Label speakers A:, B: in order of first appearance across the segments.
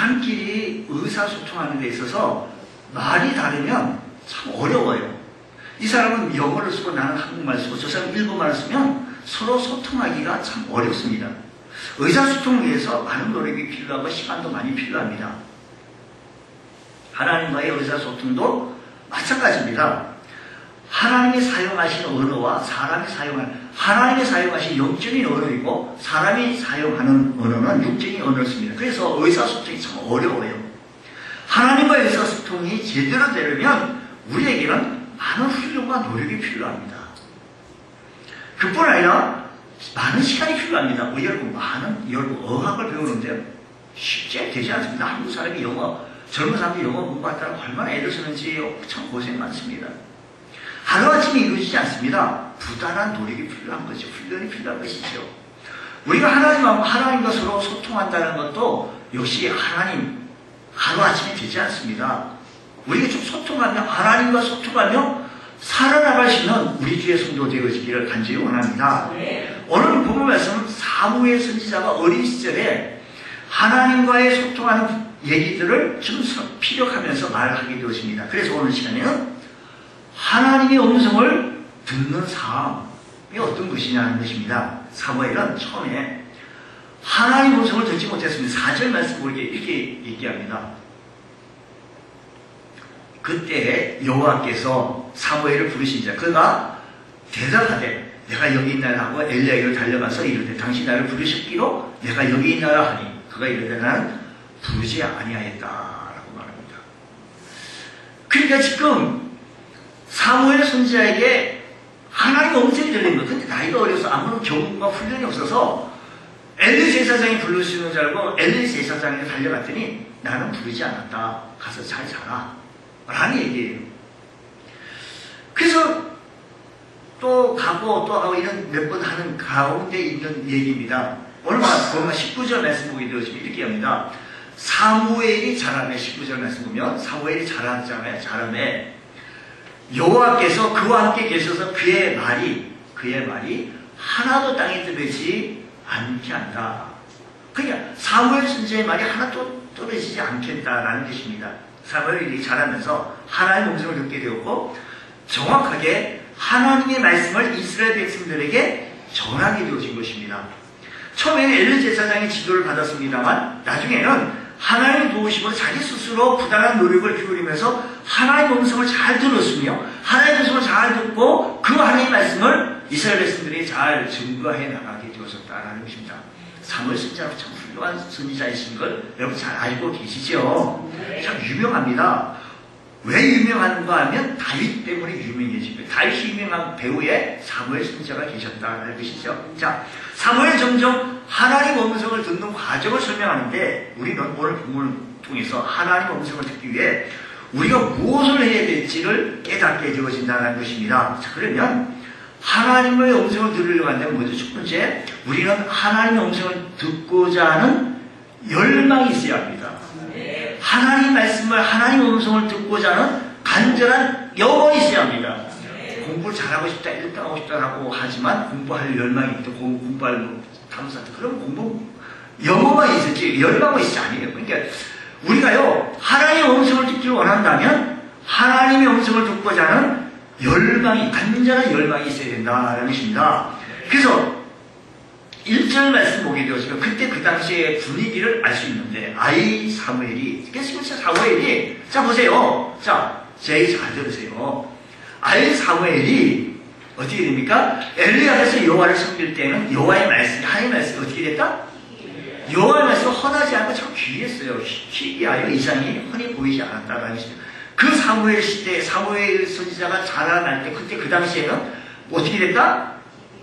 A: 사람끼리 의사소통하는 데 있어서 말이 다르면 참 어려워요. 이 사람은 영어를 쓰고 나는 한국말을 쓰고 저 사람은 일본말을 쓰면 서로 소통하기가 참 어렵습니다. 의사소통을 위해서 많은 노력이 필요하고 시간도 많이 필요합니다. 하나님과의 의사소통도 마찬가지입니다. 하나님이 사용하신 언어와 하나님이 사용하신 영적인 언어이고 사람이 사용하는 언어는 육적인 언어를 씁니다. 그래서 의사소통이 참 어려워요. 하나님과의 의사소통이 제대로 되려면 우리에게는 많은 훈련과 노력이 필요합니다. 그뿐 아니라 많은 시간이 필요합니다. 여러분 어학을 배우는데 쉽게 되지 않습니다. 한국 사람이 젊은 사람들이 영어 공부한다고 얼마나 애를 쓰는지 참 고생 많습니다. 하루아침에 이루어지지 않습니다. 부단한 노력이 필요한 거죠. 훈련이 필요한 것이죠. 우리가 하나님과 서로 소통한다는 것도 역시 하루아침에 되지 않습니다. 우리가 좀 하나님과 소통하며 살아나갈 수 있는 우리 주의 성도 되어지기를 간절히 원합니다. 오늘 본문 말씀은 사무엘 선지자가 어린 시절에 하나님과의 소통하는 얘기들을 좀 피력하면서 말하게 되었습니다. 그래서 오늘 시간에는 하나님의 음성을 듣는 삶이 어떤 것이냐는 것입니다. 사무엘은 처음에 하나님의 음성을 듣지 못했습니다. 4절 말씀 보게 이렇게 얘기합니다. 그때 여호와께서 사무엘을 부르시자 그가 대답하되 내가 여기 있나라 하고 엘리야에게로 달려가서 이르되 당신 나를 부르셨기로 내가 여기 있나라 하니 그가 이르되 나는 부르지 아니하였다라고 말합니다. 그러니까 지금 사무엘 선지자에게 하나님의 음성이 들린 거예요. 근데 나이가 어려서 아무런 경험과 훈련이 없어서 엘리 제사장이 부르시는 줄 알고 엘리 제사장에게 달려갔더니 나는 부르지 않았다. 가서 잘 자라. 라는 얘기예요. 그래서 또 가고 이런 몇 번 하는 가운데 있는 얘기입니다. 오늘 보면 19절 말씀 보게 되어지면 이렇게 합니다. 사무엘이 자라매 19절 말씀 보면 사무엘이 자라잖아요. 자라매 여호와께서 그와 함께 계셔서 그의 말이 하나도 땅에 떨어지지 않게 한다. 그러니까 사무엘 선지자의 말이 하나도 떨어지지 않겠다라는 것입니다. 사무엘이 자라면서 하나님의 음성을 듣게 되었고 정확하게 하나님의 말씀을 이스라엘 백성들에게 전하게 되어진 것입니다. 처음에는 엘리 제사장의 지도를 받았습니다만 나중에는 하나님의 도우심으로 자기 스스로 부단한 노력을 기울이면서 하나님의 음성을 잘 들었으며 하나님의 음성을 잘 듣고 그 하나님의 말씀을 이스라엘 백성들이 잘 증거해 나가게 되었다는 것입니다. 사무엘 선지자가 참 훌륭한 선지자이신 걸 여러분 잘 알고 계시죠? 참 유명합니다. 왜 유명한가 하면 다윗 때문에 유명해집니다. 다윗이 유명한 배우에 사무엘 선지자가 계셨다는 것이죠. 자, 사무엘 점점 하나님의 음성을 듣는 과정을 설명하는데 우리는 오늘 본문을 통해서 하나님의 음성을 듣기 위해 우리가 무엇을 해야 될지를 깨닫게 되어진다는 것입니다. 자, 그러면 하나님의 음성을 들으려고 한다면 먼저 첫 번째, 우리는 하나님의 음성을 듣고자 하는 열망이 있어야 합니다. 하나님 말씀을, 하나님의 음성을 듣고자 하는 간절한 영혼이 있어야 합니다. 공부를 잘하고 싶다, 1등 하고 싶다라고 하지만 공부할 열망이 있고 공부할 감사도 그럼 영혼만 있었지 열망은 있지 아니에요. 그러니까 우리가요 하나님의 음성을 듣기를 원한다면 하나님의 음성을 듣고자 하는 열망이, 간절한 열망이 있어야 된다는 것입니다. 그래서 1절 말씀 보게 되었으면 그때 그 당시의 분위기를 알 수 있는데 사무엘이 자 보세요. 자 제 얘기 잘 들으세요. 사무엘이 어떻게 됩니까? 엘리 앞에서 여호와를 섬길 때는 여호와의 말씀이 하나님의 말씀이 어떻게 됐다? 여호와의 말씀이 헌하지 않고 참 귀했어요. 희귀하여 이상이 흔히 보이지 않았다라는 것입니다. 그 사무엘 시대 사무엘 선지자가 자라날 때 그때 그 당시에는 어떻게 됐다?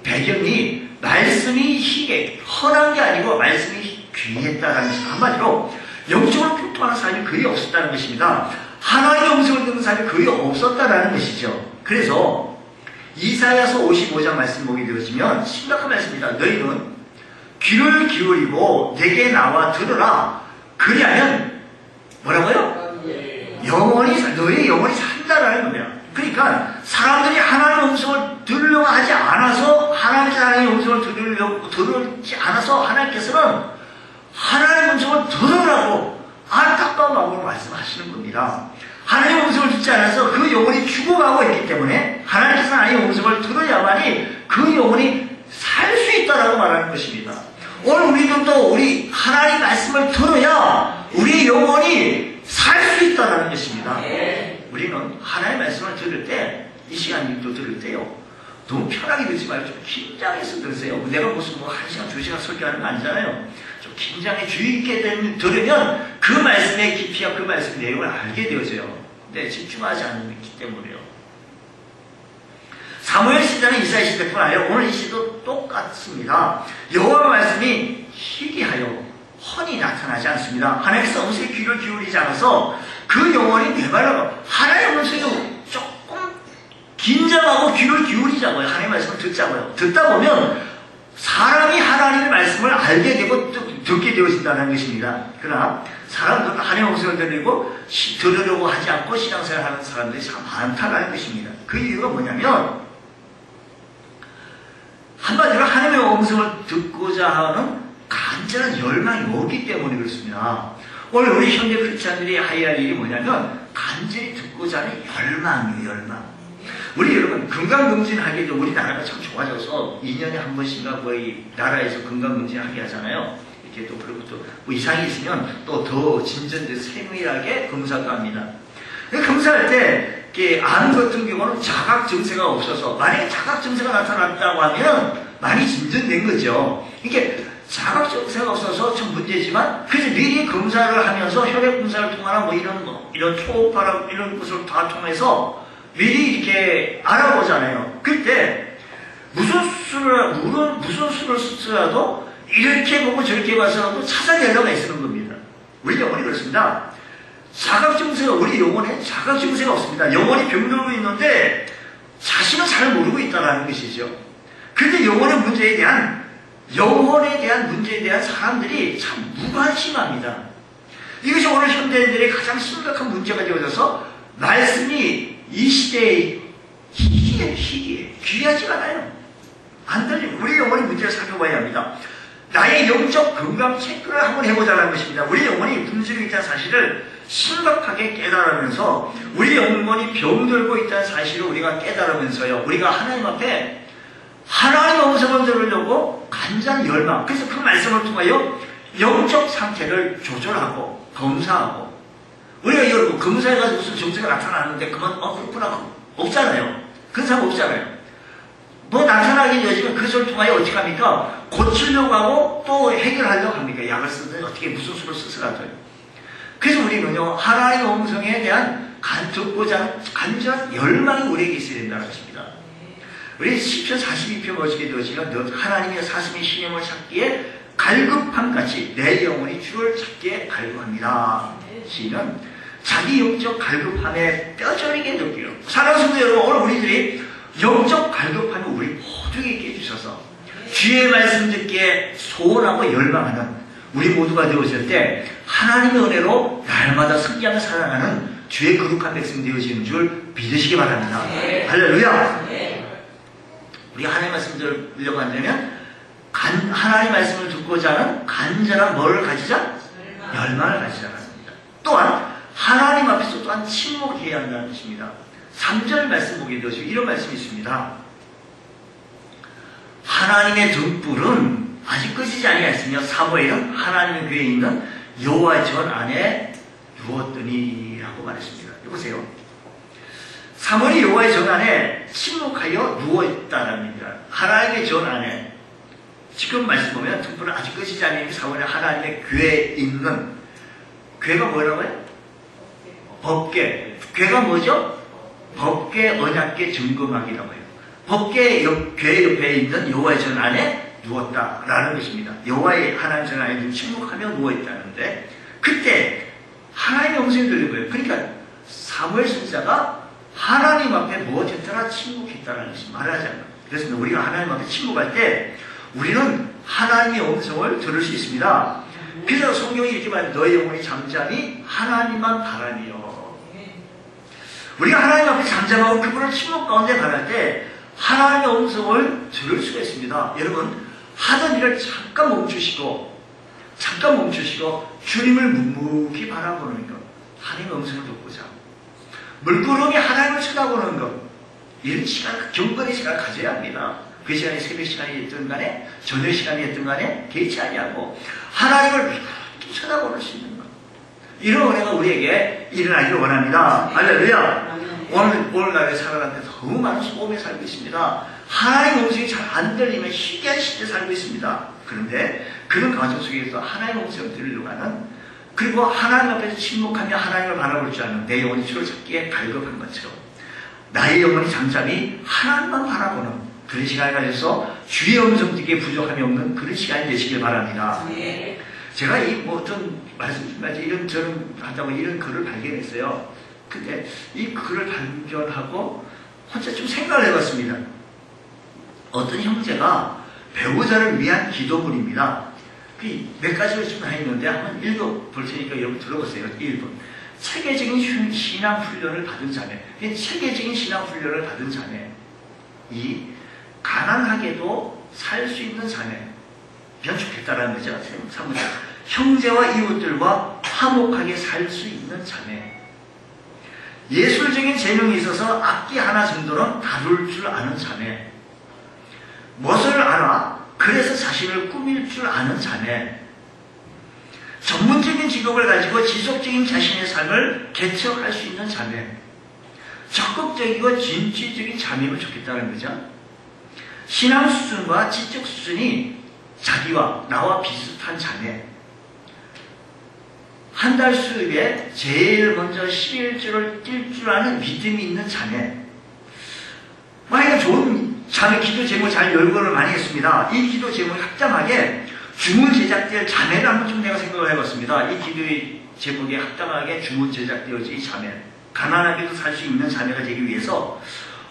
A: 배경이 말씀이 희게 헌한 게 아니고 말씀이 귀했다라는 것입니다. 한마디로 영적으로 표토하는 사람이 거의 없었다는 것입니다. 하나님의 음성을 듣는 사람이 거의 없었다라는 것이죠. 그래서 이사야서 55장 말씀 보게 되어지면 심각한 말씀입니다. 너희는 귀를 기울이고 내게 나와 들으라. 그리하면 뭐라고요? 너의 영혼이 산다라는 겁니다. 그러니까 사람들이 하나님의 음성을 들으려고 하지 않아서 하나님의 음성을 들지 않아서 하나님께서는 하나님의 음성을 들으라고 마음으로 말씀하시는 겁니다. 하나님의 음성을 듣지 않아서 그 영혼이 죽어가고 있기 때문에 하나님께서 하나님의 음성을 들어야만이 그 영혼이 살 수 있다라고 말하는 것입니다. 오늘 우리도 또 우리 하나님 말씀을 들어야 우리 영혼이 살 수 있다라는 것입니다. 우리는 하나님 말씀을 들을 때 이 시간도 들을 때요, 너무 편하게 듣지 말고 좀 긴장해서 들으세요. 내가 무슨 뭐 1시간, 2시간 설교하는 거 아니잖아요. 좀 긴장해 주의 있게 들으면 그 말씀의 깊이와 그 말씀의 내용을 알게 되어져요. 근데 집중하지 않기 때문에요. 사무엘 시대는 이스라엘 시대뿐 아니라 오늘 이 시도 똑같습니다. 여호와 말씀이 희귀하여 훤히 나타나지 않습니다. 하나님께서 음성에 귀를 기울이지 않아서 그 영혼이 메말라가 하나님의 음성이 조금 긴장하고 귀를 기울이자고요. 하나님의 말씀을 듣자고요. 듣다 보면 사람이 하나님의 말씀을 알게 되고 듣게 되어진다는 것입니다. 그러나 사람들은 하나님의 음성을 들으려고 하지 않고 신앙생활하는 사람들이 참 많다는 것입니다. 그 이유가 뭐냐면 한마디로 하나님의 음성을 듣고자 하는 간절한 열망이 없기 때문에 그렇습니다. 오늘 우리 현대 크리스찬들이 해야 할 일이 뭐냐면 간절히 듣고자 하는 열망이에요. 열망. 우리 여러분 건강검진하게 도 우리나라가 참 좋아져서 2년에 한 번씩인가 거의 나라에서 건강검진하게 하잖아요. 이렇게 또 그리고 또 뭐 이상이 있으면 또 더 진전돼서 세밀하게 검사도 합니다. 검사할 때 암 같은 경우는 자각 증세가 없어서 만약에 자각 증세가 나타났다고 하면 많이 진전된 거죠. 이게 자각 증세가 없어서 참 문제지만 그래서 미리 검사를 하면서 혈액 검사를 통하나 뭐 이런 초음파랑 이런 것을 다 통해서 미리 이렇게 알아보잖아요. 그때 무슨 수를 쓰더라도 이렇게 보고 저렇게 봐서라도 찾아내려고 애쓰는 겁니다. 우리 영혼이 그렇습니다. 자각 증세가 우리 영혼에 자각 증세가 없습니다. 영혼이 병들고 있는데 자신은 잘 모르고 있다는 것이죠. 그런데 영혼의 문제에 대한 문제에 대한 사람들이 참 무관심합니다. 이것이 오늘 현대인들의 가장 심각한 문제가 되어져서 말씀이 이 시대에 희귀해. 귀하지가 않아요. 안 들리고 우리 영혼의 문제를 살펴봐야 합니다. 나의 영적 건강 체크를 한번 해보자는 것입니다. 우리 영혼이 문제가 있다는 사실을 심각하게 깨달으면서 우리 영혼이 병들고 있다는 사실을 우리가 깨달으면서요, 우리가 하나님 앞에 하나님의 음성을 들으려고 간절한 열망, 그래서 그 말씀을 통하여 영적 상태를 조절하고 검사하고, 우리가 이걸 검사해가지고 무슨 증세가 나타나는데 그만 그렇구나 없잖아요. 그런 사람 없잖아요. 뭐 나타나게 되어지면 그것을 통하여 어떻게 합니까? 고치려고 하고 또 해결하려고 합니까? 약을 쓰든 어떻게 무슨 수를 쓰더라도요. 그래서 우리는요, 하나님의 음성에 대한 듣고자 하는 간절한 열망이 우리에게 있어야 된다는 것입니다. 우리 시편 42편 어떻게 되어지면 하나님의 사슴의 신임을 찾기에 갈급함같이 내 영혼이 주를 찾기에 갈급합니다. 시는 자기 영적 갈급함에 뼈저리게 느끼요. 사랑하는 성도 여러분, 오늘 우리들이 영적 갈급함을 우리 모두에게 주셔서 주의 말씀 듣기에 소원하고 열망하는 우리 모두가 되어질 때 하나님의 은혜로 날마다 성장을 살아가는 주의 거룩한 백성 되어지는 줄 믿으시기 바랍니다. 네. 할렐루야. 네. 우리가 하나님 말씀 들으려고 한다면 하나님 말씀을 듣고자 하는 간절한 뭐를 가지자? 열망을 가지자는 겁니다. 또한 하나님 앞에서 또한 침묵해야 한다는 것입니다. 3절 말씀 보게 되어지고 이런 말씀이 있습니다. 하나님의 등불은 아직 꺼지지 아니하였으며 사무엘은 하나님의 궤에 있는 여호와의 전 안에 누웠더니 라고 말했습니다. 보세요. 사무엘이 여호와의 전 안에 침묵하여 누워있다랍니다. 하나님의 전 안에 지금 말씀 보면 등불은 아직 꺼지지 아니하니 사무엘은 하나님의 궤에 있는, 궤가 뭐라고요? 법궤. 궤가 뭐죠? 법궤, 언약궤, 증거막이라고 해요. 법궤 궤 옆에 있는 여호와의 전 안에 누웠다라는 것입니다. 여호와의 하나님 전 안에 침묵하며 누워있다는데 그때 하나님의 음성이 들린 거예요. 그러니까 사무엘 선지자가 하나님 앞에 무엇했더라 침묵했다는 것이 말하자면, 그래서 우리가 하나님 앞에 침묵할 때 우리는 하나님의 음성을 들을 수 있습니다. 그래서 성경이 이렇게 말합니다. 너의 영혼이 잠잠히 하나님만 바라며. 우리가 하나님 앞에 잠잠하고 그분을 침묵 가운데 바랄 때 하나님의 음성을 들을 수가 있습니다. 여러분, 하던 일을 잠깐 멈추시고 주님을 묵묵히 바라보는 것. 하나님의 음성을 듣고자 물끄러미 하나님을 쳐다보는 것, 이런 시간, 경건의 시간을 가져야 합니다. 그 시간이 새벽 시간이었든 간에 저녁 시간이었든 간에 개의치 아니하고 하나님을 쳐다볼 수 있는 것, 이런 은혜가 우리에게 일어나기를 원합니다. 할렐루야. 오늘날의 살아가는데 너무 많은 소음에 살고 있습니다. 하나님의 음성이 잘 안 들리면 희귀한 시대에 살고 있습니다. 그런데 그런 과정 속에서 하나님의 음성을 들으려고 하는, 그리고 하나님 앞에서 침묵하며 하나님을 바라볼 줄 아는 내 영혼이 주를 찾기에 갈급한 것처럼 나의 영혼이 잠잠히 하나님만 바라보는 그런 시간을 가져서 주의 음성 듣기에 부족함이 없는 그런 시간이 되시길 바랍니다.
B: 네.
A: 제가 어떤 말씀드린 이런 저는 한다고 이런 글을 발견했어요. 근데 이 글을 발견하고 혼자 좀 생각을 해봤습니다. 어떤 형제가 배우자를 위한 기도문입니다. 몇 가지를 좀 했는데 한번 읽어볼 테니까 여러분 들어보세요. 1번. 체계적인 신앙 훈련을 받은 자매. 체계적인 신앙 훈련을 받은 자매. 2. 가난하게도 살 수 있는 자매. 이건 좋겠다라는 거죠. 3번. 형제와 이웃들과 화목하게 살 수 있는 자매. 예술적인 재능이 있어서 악기 하나 정도는 다룰 줄 아는 자매. 멋을 알아 그래서 자신을 꾸밀 줄 아는 자매. 전문적인 직업을 가지고 지속적인 자신의 삶을 개척할 수 있는 자매. 적극적이고 진취적인 자매면 좋겠다는 거죠. 신앙 수준과 지적 수준이 자기와 나와 비슷한 자매. 한 달 수입에 제일 먼저 11조를 뛸 줄 아는 믿음이 있는 자매. 만약에 좋은 자매 기도 제목 잘 열거를 많이 했습니다. 이 기도 제목이 합당하게 주문 제작될 자매를 한번 좀 내가 생각을 해봤습니다. 이 기도의 제목에 합당하게 주문 제작되어질 이 자매, 가난하게도 살 수 있는 자매가 되기 위해서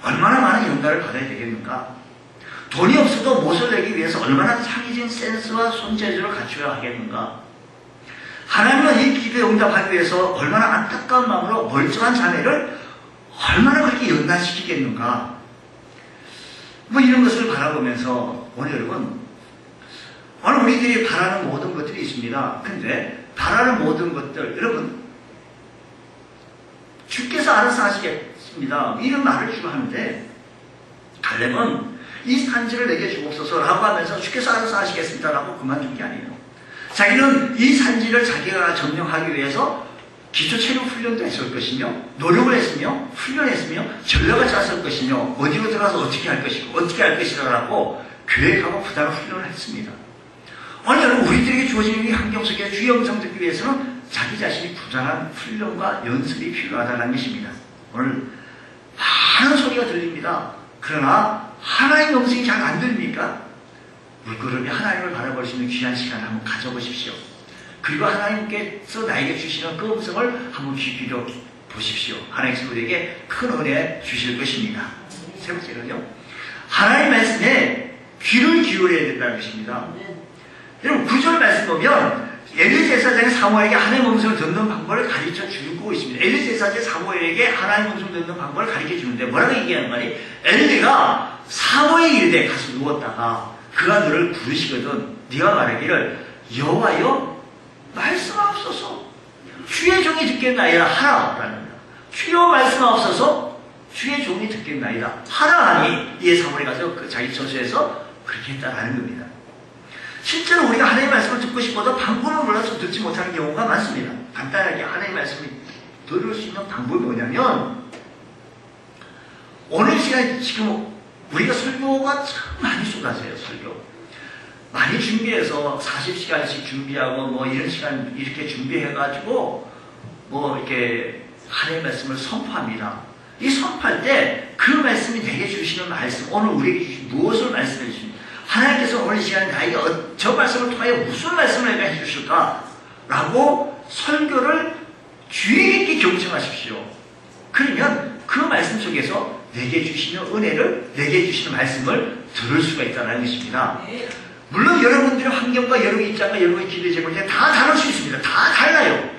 A: 얼마나 많은 연가를 받아야 되겠는가? 돈이 없어도 못을 내기 위해서 얼마나 창의적인 센스와 손재주를 갖춰야 하겠는가? 하나님은 이 기도에 응답하기 위해서 얼마나 안타까운 마음으로 멀쩡한 자매를 얼마나 그렇게 연단시키겠는가? 뭐 이런 것을 바라보면서 오늘 여러분, 오늘 우리들이 바라는 모든 것들이 있습니다. 근데 바라는 모든 것들, 여러분 주께서 알아서 하시겠습니다. 이런 말을 주고 하는데 갈렙은 이 산지를 내게 주옵소서라고 하면서 주께서 알아서 하시겠습니다 라고 그만둔 게 아니에요. 자기는 이 산지를 자기가 점령하기 위해서 기초 체력 훈련도 했을 것이며 노력을 했으며 훈련했으며 전략을 짰을 것이며 어디로 들어가서 어떻게 할 것이고 어떻게 할 것이라고 계획하고 부단한 훈련을 했습니다. 오늘 우리들에게 주어진 이 환경 속에 주의 음성 듣기 위해서는 자기 자신이 부단한 훈련과 연습이 필요하다는 것입니다. 오늘 많은 소리가 들립니다. 그러나 하나님의 음성이 잘 안 들립니까? 물끄러미 하나님을 바라볼 수 있는 귀한 시간을 한번 가져보십시오. 그리고 하나님께서 나에게 주시는 그 음성을 한번 귀 기울여 보십시오. 하나님께서 우리에게 큰 은혜 주실 것입니다. 세 번째는요, 하나님의 말씀에 귀를 기울여야 된다는 것입니다. 여러분 9절 말씀 보면 엘리 제사장이 사무엘에게 하나님의 음성을 듣는 방법을 가르쳐 주고 있습니다. 엘리 제사장이 사무엘에게 하나님의 음성을 듣는 방법을 가르쳐 주는데 뭐라고 얘기하는 말이, 엘리가 사무엘 이르되 가서 누웠다가 그가 너를 부르시거든 네가 말하기를 여호와여 말씀하옵소서 주의 종이 듣겠나이다 하라라는 거야. 주여 말씀하옵소서 주의 종이 듣겠나이다 하라 하니 이에 사무엘이 가서 자기 처소에서 그렇게 했다라는 겁니다. 실제로 우리가 하나님의 말씀을 듣고 싶어도 방법을 몰라서 듣지 못하는 경우가 많습니다. 간단하게 하나님의 말씀을 들을 수 있는 방법이 뭐냐면, 오늘 시간에 지금 우리가 설교가 참 많이 쏟아져요. 설교 많이 준비해서 40시간씩 준비하고 뭐 이런 시간 이렇게 준비해가지고 뭐 이렇게 하나님의 말씀을 선포합니다. 이 선포할 때 그 말씀이 내게 주시는 말씀, 오늘 우리에게 주신 무엇을 말씀해 주십니까? 하나님께서 오늘 이 시간에 나에게 저 말씀을 통하여 무슨 말씀을 내가 해주실까? 라고 설교를 주의 깊게 경청하십시오. 그러면 그 말씀 속에서 내게 주시는 은혜를, 내게 주시는 말씀을 들을 수가 있다는 것입니다. 물론 여러분들의 환경과 여러분의 입장과 여러분의 기도의 제목에 다 다를 수 있습니다. 다 달라요.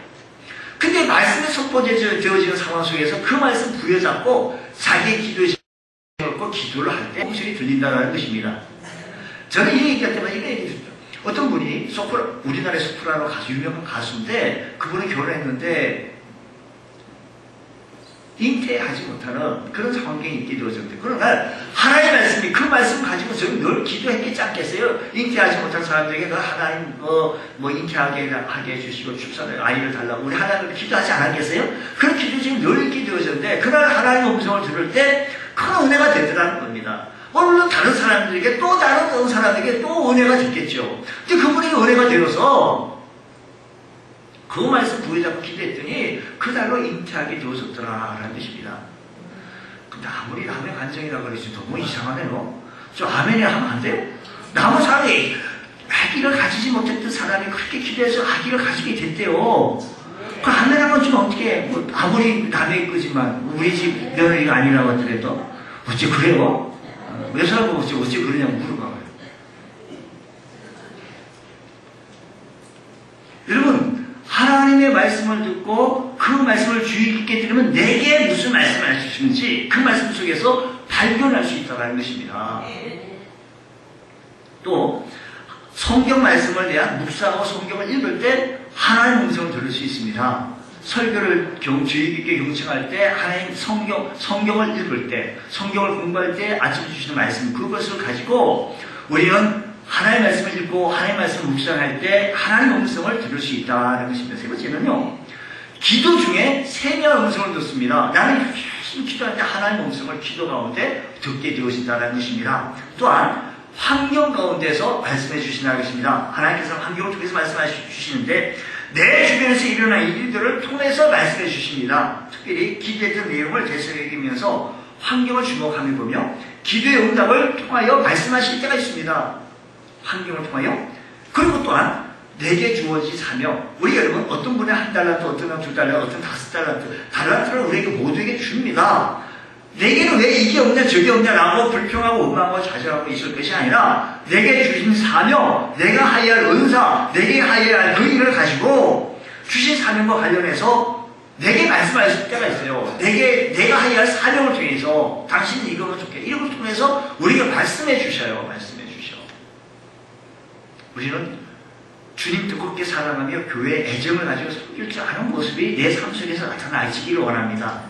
A: 근데 말씀이 선포되어지는 상황 속에서 그 말씀 부여잡고 자기의 기도의 제목을 기도를 할 때 목소리 들린다는 것입니다. 저는 이 얘기할 때마다 이런 얘기 듣죠. 어떤 분이 우리나라의 소프라노 가수, 유명한 가수인데 그분은 결혼했는데 잉태하지 못하는 그런 환경이 있게 되어졌는데, 그러나 하나님의 말씀이 그 말씀 가지고 저는 늘 기도했겠지 않겠어요? 잉태하지 못한 사람들에게 그 하나님 잉태하게 해주시고 출산을 아이를 달라고 우리 하나님을 기도하지 않았겠어요? 그런 기도 지금 늘 있게 되어졌는데, 그날 하나님의 음성을 들을 때 큰 은혜가 되더라는 겁니다. 물론 다른 사람들에게 또 다른 사람에게 또 은혜가 됐겠죠. 근데 그분이 은혜가 되어서 그 말씀 부여잡고 기도했더니 그날로 잉태하게 되어졌더라라는 것입니다. 근데 아무리 남의 간증이라고 그러지 너무 이상하네요. 저 아멘이 하면 안 돼요? 남은 사람이 아기를 가지지 못했던 사람이 그렇게 기도해서 아기를 가지게 됐대요. 그 아멘하면 좀 어떻게 아무리 남의 거지만 우리 집 며느리가 아니라고 하더라도 어째 그래요? 여자라고 어째 그러냐고 물어봐요. 여러분, 하나님의 말씀을 듣고 그 말씀을 주의 깊게 들으면 내게 무슨 말씀을 하시는지 그 말씀 속에서 발견할 수 있다는 것입니다. 또 성경 말씀을 대한 묵상하고 성경을 읽을 때 하나님의 음성을 들을 수 있습니다. 설교를 주의 깊게 경청할 때 하나님 성경을 읽을 때 성경을 공부할 때 아침에 주시는 말씀 그것을 가지고 우리는 하나님의 말씀을 읽고 하나님의 말씀을 묵상할 때 하나님의 음성을 들을 수 있다는 것입니다. 세 번째는요, 기도 중에 세미한 음성을 듣습니다. 나는 열심히 기도할 때 하나님의 음성을 기도 가운데 듣게 되어진다는 것입니다. 또한 환경 가운데서 말씀해 주신다는 것입니다. 하나님께서 환경을 통해서 말씀해 주시는데 내 주변에서 일어난 일들을 통해서 말씀해 주십니다. 특별히 기도했던 내용을 되새기면서 환경을 주목하며 보며 기도의 응답을 통하여 말씀하실 때가 있습니다. 환경을 통하여. 그리고 또한 내게 주어진 사명. 우리 여러분 어떤 분이 한 달란트, 어떤 분은 두 달란트, 어떤 5달란트, 달란트를 우리에게 모두에게 줍니다. 내게는 왜 이게 없냐 저게 없냐라고 불평하고 원망하고 좌절하고 있을 것이 아니라 내게 주신 사명, 내가 하여야 할 은사, 내게 하여야 할 그 일을 가지고 주신 사명과 관련해서 내게 말씀하실 때가 있어요. 내가 하여야 할 사명을 통해서 당신은 이거면 좋게 이걸 통해서 우리가 말씀해 주셔요. 말씀해 주셔. 우리는 주님 뜨겁게 사랑하며 교회의 애정을 가지고 섬길 줄 아는 모습이 내 삶 속에서 나타나기를 원합니다.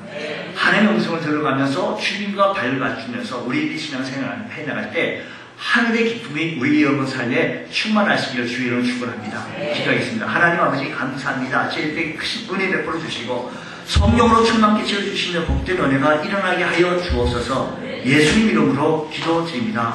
A: 하나님의 음성을 들어가면서 주님과 발맞추면서 우리들이 신앙생활을 해나갈 때 하늘의 기쁨이 우리 여러분 삶에 충만하시기를 주의로 축원합니다. 기도하겠습니다. 하나님 아버지 감사합니다. 저희에게 크신 은혜 베풀어 주시고 성령으로 충만케 채워주시는 복된 은혜가 일어나게 하여 주옵소서. 예수님 이름으로 기도드립니다.